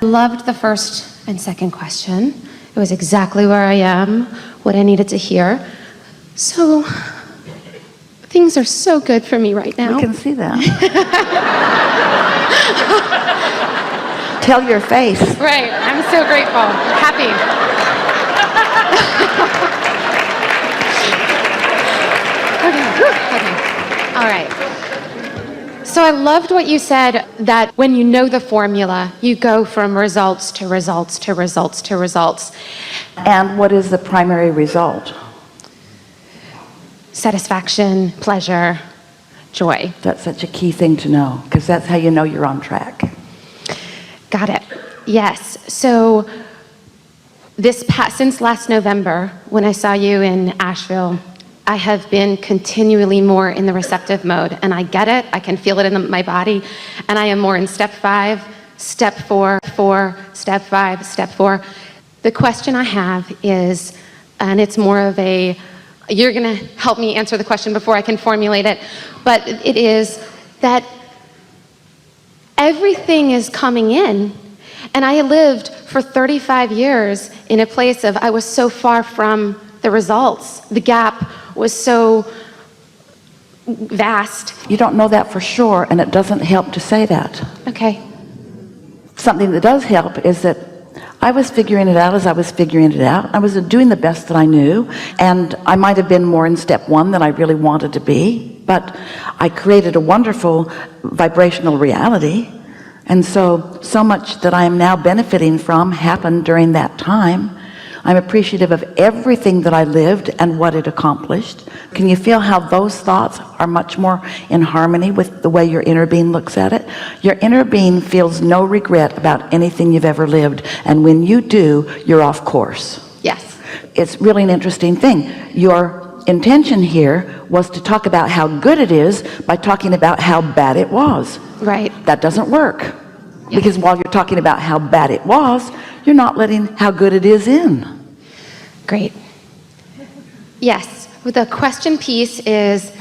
Loved the first and second question. It was exactly where I am, what I needed to hear. So, things are so good for me right now. We can see that. Tell your face. Right, I'm so grateful, happy. Okay, all right. So I loved what you said, that when you know the formula, you go from results to results to results to results. And what is the primary result? Satisfaction, pleasure, joy. That's such a key thing to know, because that's how you know you're on track. Got it. Yes. So since last November, when I saw you in Asheville, I have been continually more in the receptive mode, and I get it. I can feel it in my body, and I am more in step 5, step 4, step 5, step 4. The question I have is, and it's more of a, you're going to help me answer the question before I can formulate it, but it is that everything is coming in, and I lived for 35 years in a place of, I was so far from the results. The gap was so vast. You don't know that for sure, and it doesn't help to say that. Okay. Something that does help is that I was figuring it out as I was figuring it out. I was doing the best that I knew, and I might have been more in step 1 than I really wanted to be, but I created a wonderful vibrational reality, and so much that I am now benefiting from happened during that time. I'm appreciative of everything that I lived and what it accomplished. Can you feel how those thoughts are much more in harmony with the way your inner being looks at it? Your inner being feels no regret about anything you've ever lived, and when you do, you're off course. Yes. It's really an interesting thing. Your intention here was to talk about how good it is by talking about how bad it was. Right. That doesn't work, because while you're talking about how bad it was, you're not letting how good it is in. Great. Yes, the question piece is,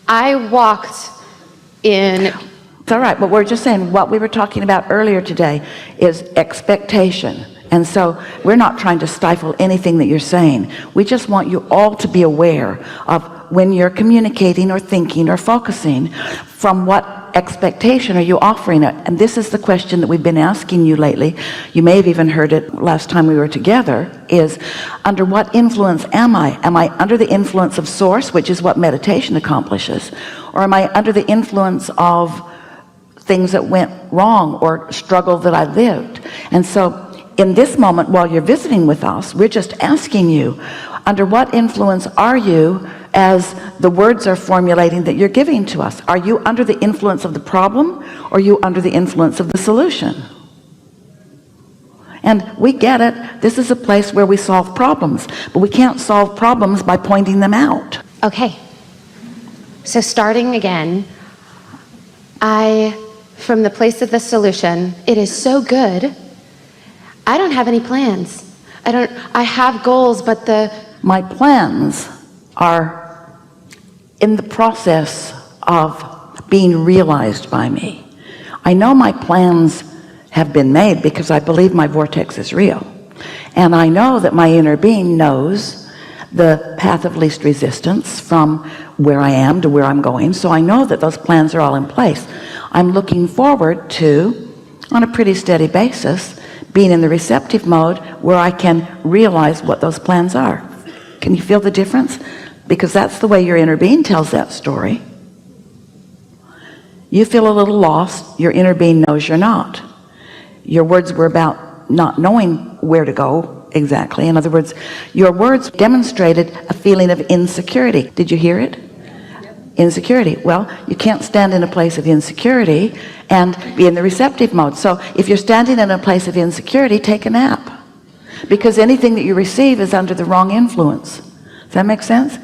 I walked in. It's all right, but we're just saying what we were talking about earlier today is expectation. And so we're not trying to stifle anything that you're saying. We just want you all to be aware of when you're communicating or thinking or focusing, from what expectation are you offering it? And this is the question that we've been asking you lately. You may have even heard it last time we were together, is under what influence am I? Am I under the influence of source, which is what meditation accomplishes? Or am I under the influence of things that went wrong or struggle that I lived? And so in this moment, while you're visiting with us, we're just asking you, under what influence are you as the words are formulating that you're giving to us? Are you under the influence of the problem, or are you under the influence of the solution? And we get it. This is a place where we solve problems, but we can't solve problems by pointing them out. Okay. So starting again, from the place of the solution, it is so good. I don't have any plans. I have goals, but my plans are in the process of being realized by me. I know my plans have been made because I believe my vortex is real. And I know that my inner being knows the path of least resistance from where I am to where I'm going. So I know that those plans are all in place. I'm looking forward to, on a pretty steady basis, being in the receptive mode where I can realize what those plans are. Can you feel the difference? Because that's the way your inner being tells that story. You feel a little lost. Your inner being knows you're not. Your words were about not knowing where to go exactly. In other words, your words demonstrated a feeling of insecurity. Did you hear it? Insecurity. Well, you can't stand in a place of insecurity and be in the receptive mode. So if you're standing in a place of insecurity, take a nap, because anything that you receive is under the wrong influence. Does that make sense?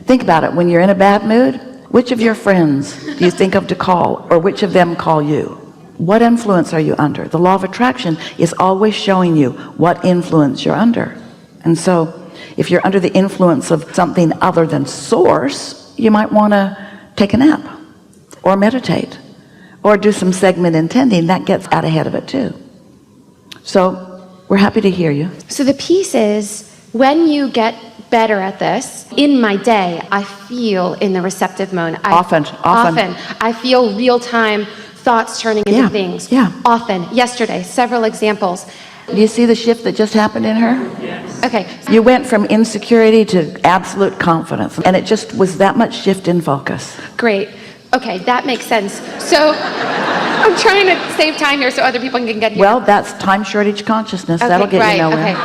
Think about it. When you're in a bad mood, which of your friends do you think of to call, or which of them call you? What influence are you under? The law of attraction is always showing you what influence you're under. And so if you're under the influence of something other than source, you might want to take a nap or meditate or do some segment intending. That gets out ahead of it too. So we're happy to hear you. So the piece is, when you get better at this, in my day, I feel in the receptive mode. Often. I feel real-time thoughts turning into things. Yeah. Often. Yesterday, several examples. Do you see the shift that just happened in her? Yes. Okay. You went from insecurity to absolute confidence, and it just was that much shift in focus. Great. Okay, that makes sense. So I'm trying to save time here so other people can get here. Well, that's time shortage consciousness. Okay, That'll get you nowhere. Okay.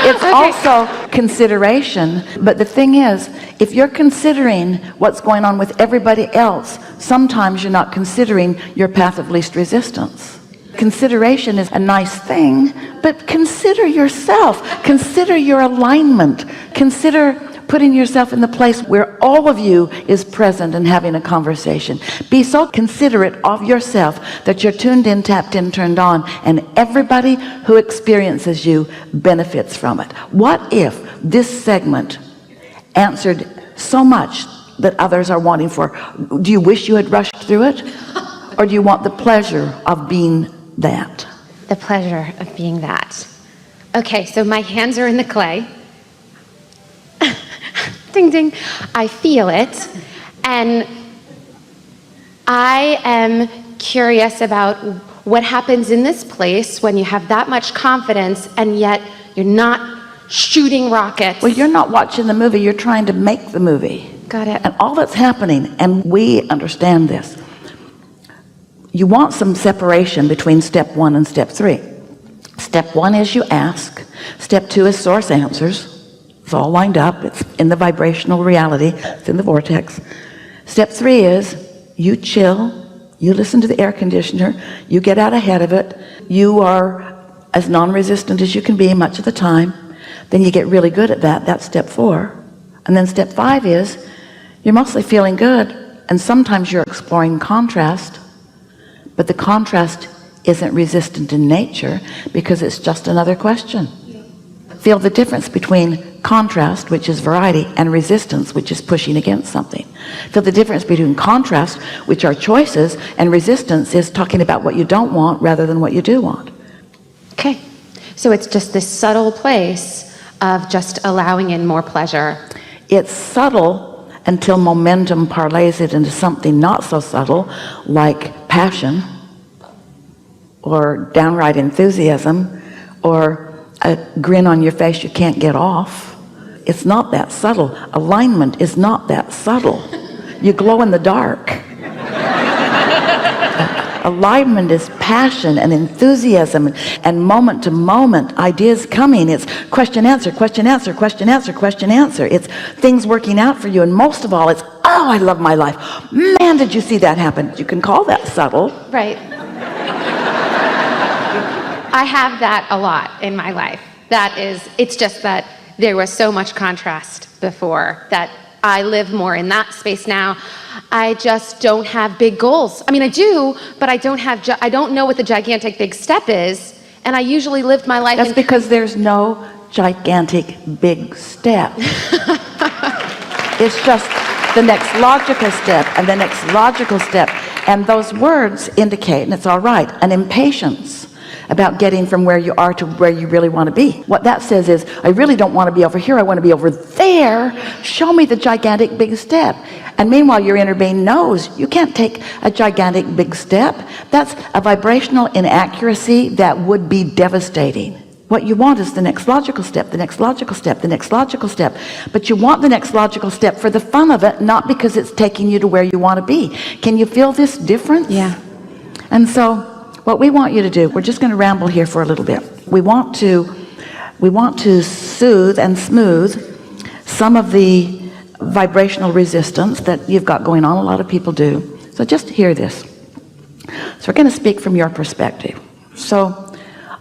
It's also consideration, but the thing is, if you're considering what's going on with everybody else, sometimes you're not considering your path of least resistance. Consideration is a nice thing, but consider yourself. Consider your alignment. Consider putting yourself in the place where all of you is present and having a conversation. Be so considerate of yourself that you're tuned in, tapped in, turned on, and everybody who experiences you benefits from it. What if this segment answered so much that others are wanting for? Do you wish you had rushed through it? Or do you want the pleasure of being that? The pleasure of being that. Okay, so my hands are in the clay. Ding, ding. I feel it. And I am curious about what happens in this place when you have that much confidence and yet you're not shooting rockets. Well, you're not watching the movie, you're trying to make the movie. Got it. And all that's happening, and we understand this, you want some separation between step 1 and step 3. Step 1 is you ask. Step 2 is source answers. It's all lined up. It's in the vibrational reality. It's in the vortex. Step 3 is you chill. You listen to the air conditioner. You get out ahead of it. You are as non-resistant as you can be much of the time. Then you get really good at that. That's step 4. And then step 5 is you're mostly feeling good. And sometimes you're exploring contrast. But the contrast isn't resistant in nature because it's just another question. Feel the difference between contrast, which is variety, and resistance, which is pushing against something. Feel the difference between contrast, which are choices, and resistance is talking about what you don't want rather than what you do want. Okay. So it's just this subtle place of just allowing in more pleasure. It's subtle until momentum parlays it into something not so subtle, like passion, or downright enthusiasm, or a grin on your face you can't get off. It's not that subtle. Alignment is not that subtle. You glow in the dark. Alignment is passion and enthusiasm and moment to moment ideas coming. It's question answer, question answer, question answer, question answer. It's things working out for you, and most of all it's, oh, I love my life. Man, did you see that happen? You can call that subtle. Right. I have that a lot in my life. It's just that there was so much contrast before that I live more in that space now. I just don't have big goals. I mean, I do, but I don't know what the gigantic big step is, and I usually lived my life. That's because there's no gigantic big step. It's just the next logical step and the next logical step, and those words indicate, and it's all right, an impatience about getting from where you are to where you really want to be. What that says is, I really don't want to be over here, I want to be over there. Show me the gigantic big step. And meanwhile, your inner being knows you can't take a gigantic big step. That's a vibrational inaccuracy that would be devastating. What you want is the next logical step, the next logical step, the next logical step. But you want the next logical step for the fun of it, not because it's taking you to where you want to be. Can you feel this difference? Yeah. And so what we want you to do, we're just going to ramble here for a little bit. We want to soothe and smooth some of the vibrational resistance that you've got going on. A lot of people do. So just hear this. So we're going to speak from your perspective. So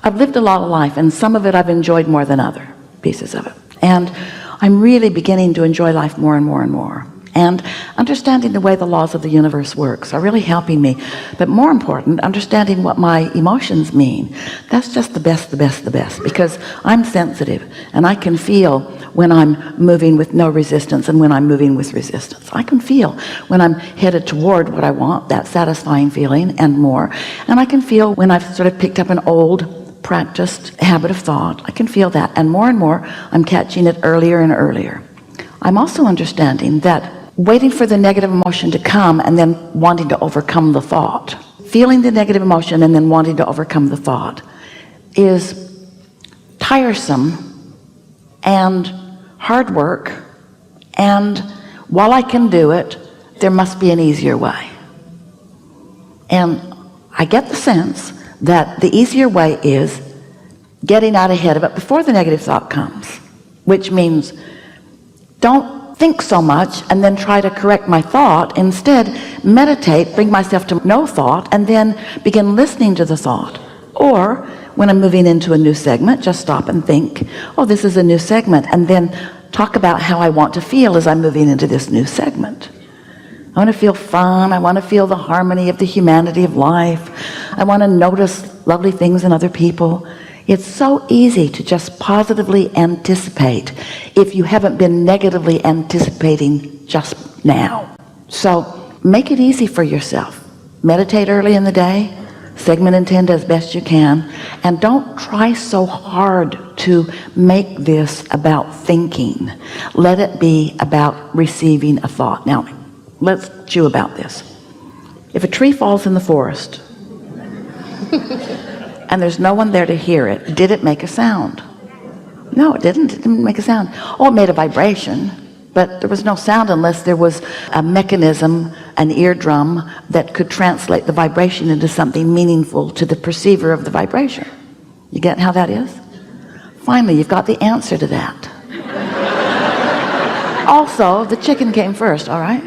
I've lived a lot of life, and some of it I've enjoyed more than other pieces of it. And I'm really beginning to enjoy life more and more and more. and understanding the way the laws of the universe works are really helping me. But more important, understanding what my emotions mean. That's just the best, because I'm sensitive and I can feel when I'm moving with no resistance and when I'm moving with resistance. I can feel when I'm headed toward what I want, that satisfying feeling and more. And I can feel when I've sort of picked up an old practiced habit of thought. I can feel that, and more I'm catching it earlier and earlier. I'm also understanding that waiting for the negative emotion to come and then wanting to overcome the thought, feeling the negative emotion and then wanting to overcome the thought, is tiresome and hard work, and while I can do it, there must be an easier way. And I get the sense that the easier way is getting out ahead of it before the negative thought comes, which means don't think so much and then try to correct my thought. Instead, meditate, bring myself to no thought, and then begin listening to the thought. Or when I'm moving into a new segment, just stop and think, oh, this is a new segment, and then talk about how I want to feel as I'm moving into this new segment. I want to feel fun. I want to feel the harmony of the humanity of life. I want to notice lovely things in other people. It's so easy to just positively anticipate if you haven't been negatively anticipating just now. So make it easy for yourself. Meditate early in the day, segment intend as best you can, and don't try so hard to make this about thinking. Let it be about receiving a thought. Now, let's chew about this. If a tree falls in the forest and there's no one there to hear it, did it make a sound? No, it didn't. It didn't make a sound. Oh, it made a vibration, but there was no sound unless there was a mechanism, an eardrum, that could translate the vibration into something meaningful to the perceiver of the vibration. You get how that is? Finally, you've got the answer to that. Also, the chicken came first, all right?